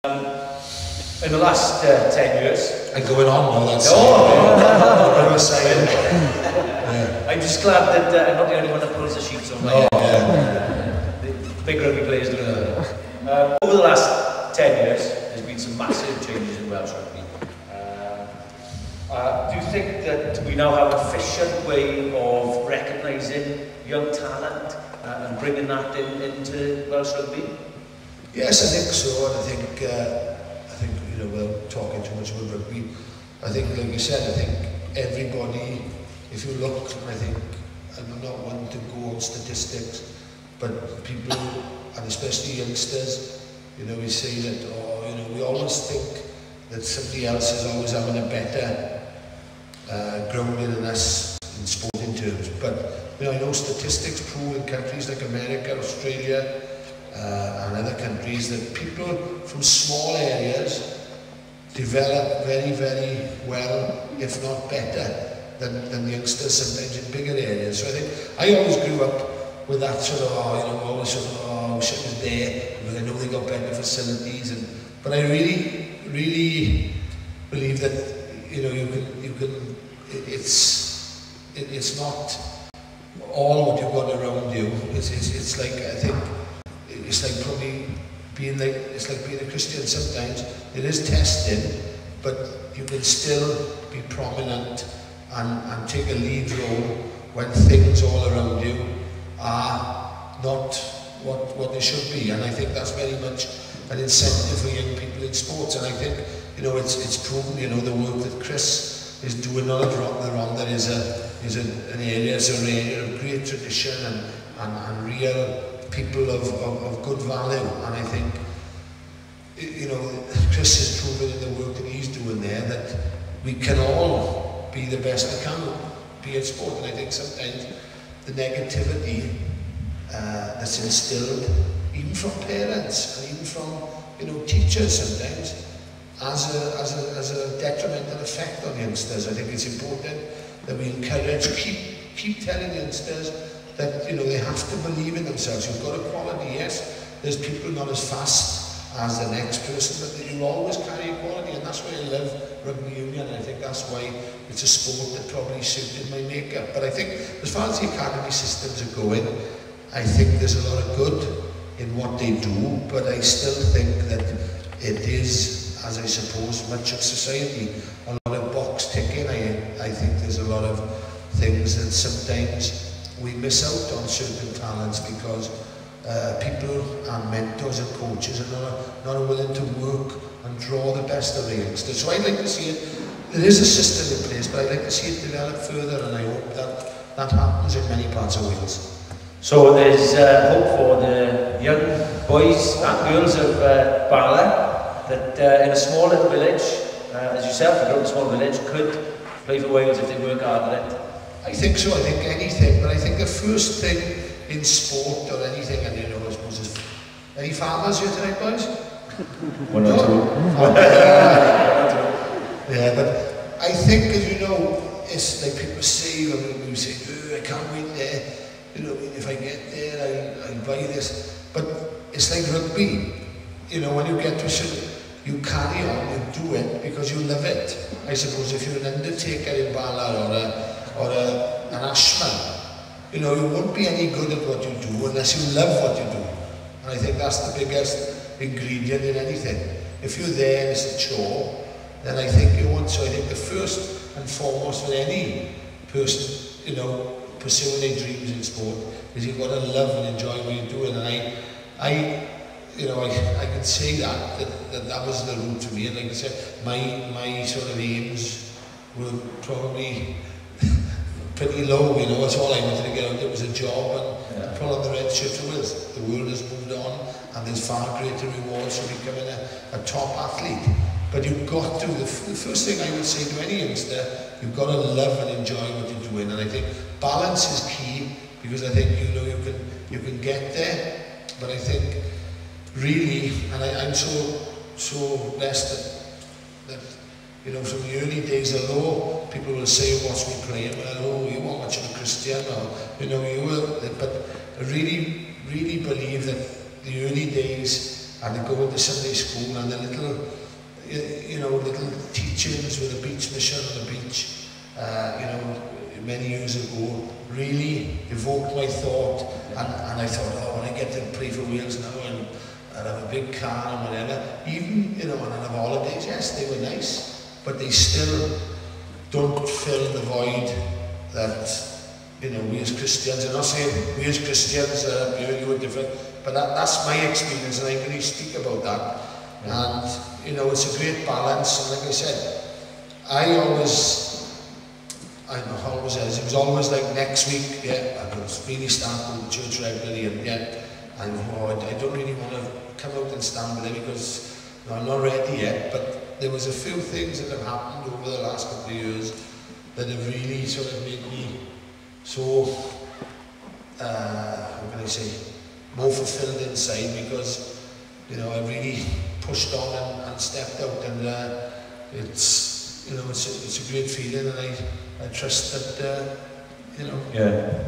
In the last 10 years... And going on now, that's... I was saying. I'm just glad that I'm not the only one that pulls the sheets on my head. The big rugby players do it. Over the last 10 years, there's been some massive changes in Welsh rugby. Do you think that we now have an efficient way of recognising young talent and bringing that into Welsh rugby? Yes, I think so, and I think you know, without talking too much about rugby, I think, like you said, I think everybody, if you look, I think, I'm not one to go on statistics, but people, and especially youngsters, you know, we say that, oh, you know, we always think that somebody else is always having a better grounding than us in sporting terms. But, you know, I know statistics prove in countries like America, Australia, and other countries that people from small areas develop very, very well, if not better, than youngsters sometimes in bigger areas. So I think I always grew up with that sort of, oh, you know, always sort of, oh, I wish I was there, because I know they got better facilities. But I really, really believe that, you know, you can, it's not all what you've got around you. It's like, I think, it's like probably being like, it's like being a Christian sometimes. It is testing, but you can still be prominent and take a lead role when things all around you are not what they should be. And I think that's very much an incentive for young people in sports. And I think, you know, it's proven, you know, the work that Chris is doing not wrong. There is an area of great tradition and real people of good value, and I think, you know, Chris has proven in the work that he's doing there that we can all be the best we can be in sport. And I think sometimes the negativity that's instilled, even from parents and even from, you know, teachers sometimes, has a detrimental effect on youngsters. I think it's important that we encourage, keep telling youngsters that, you know, they have to believe in themselves. You've got a quality, yes. There's people not as fast as the next person, but you always carry a quality, and that's why I love rugby union, and I think that's why it's a sport that probably suited my makeup. But I think, as far as the academy systems are going, I think there's a lot of good in what they do, but I still think that it is, as I suppose, much of society, a lot of box ticking. I think there's a lot of things that sometimes we miss out on certain talents because people and mentors and coaches are not willing to work and draw the best of the youngsters. So I'd like to see it, there is a system in place, but I'd like to see it develop further, and I hope that happens in many parts of Wales. So there's hope for the young boys and girls of Bala that in a small little village, as yourself, a small village, could play for Wales if they work hard at it. I think so, I think anything, but I think the first thing in sport or anything, and you know, I suppose there's any farmers here tonight, boys? One or two. Yeah, but I think, as you know, it's like people say, when we say, oh, I can't wait there, you know, if I get there, I'll buy this. But it's like rugby, you know, when you get to a certain, you carry on, you do it because you love it. I suppose if you're an undertaker in Bala or an ashman, you know, you won't be any good at what you do unless you love what you do. And I think that's the biggest ingredient in anything. If you're there and it's a chore, then I think you want. So I think the first and foremost for any person, you know, pursuing their dreams in sport, is you've got to love and enjoy what you're doing. And I can say that was the route for me. And like I said, my sort of aims were probably pretty low, you know. That's all I wanted to get out. There was a job and pull on the red shirt to Wales. The world has moved on, and there's far greater rewards for becoming a top athlete. But you've got to, the first thing I would say to any youngster, you've got to love and enjoy what you're doing. And I think balance is key, because I think, you know, you can get there, but I think really, and I'm so blessed that you know, from the early days, although people will say, what's me playing? Well, oh, you weren't much of a Christian, or, you know, you were, but I really, really believe that the early days and they go into Sunday school, and the little, you know, little teachings with a beach mission on the beach, you know, many years ago, really evoked my thought, and I thought, oh, when I get to pray for Wales now, and I'll have a big car and whatever, even, you know, and I'll have holidays, yes, they were nice, but they still don't fill the void that, you know, we as Christians, I'm not saying we as Christians you are different, but that's my experience, and I can really speak about that. And, you know, it's a great balance, and like I said, I always it was always like next week, yeah, I could really start going to church regularly, and yet, I don't really want to come out and stand with it because you know, I'm not ready yet, but there was a few things that have happened over the last couple of years that have really sort of made me so, how can I say, more fulfilled inside, because, you know, I really pushed on and stepped out, and it's, you know, it's a great feeling, and I trust that, you know. Yeah.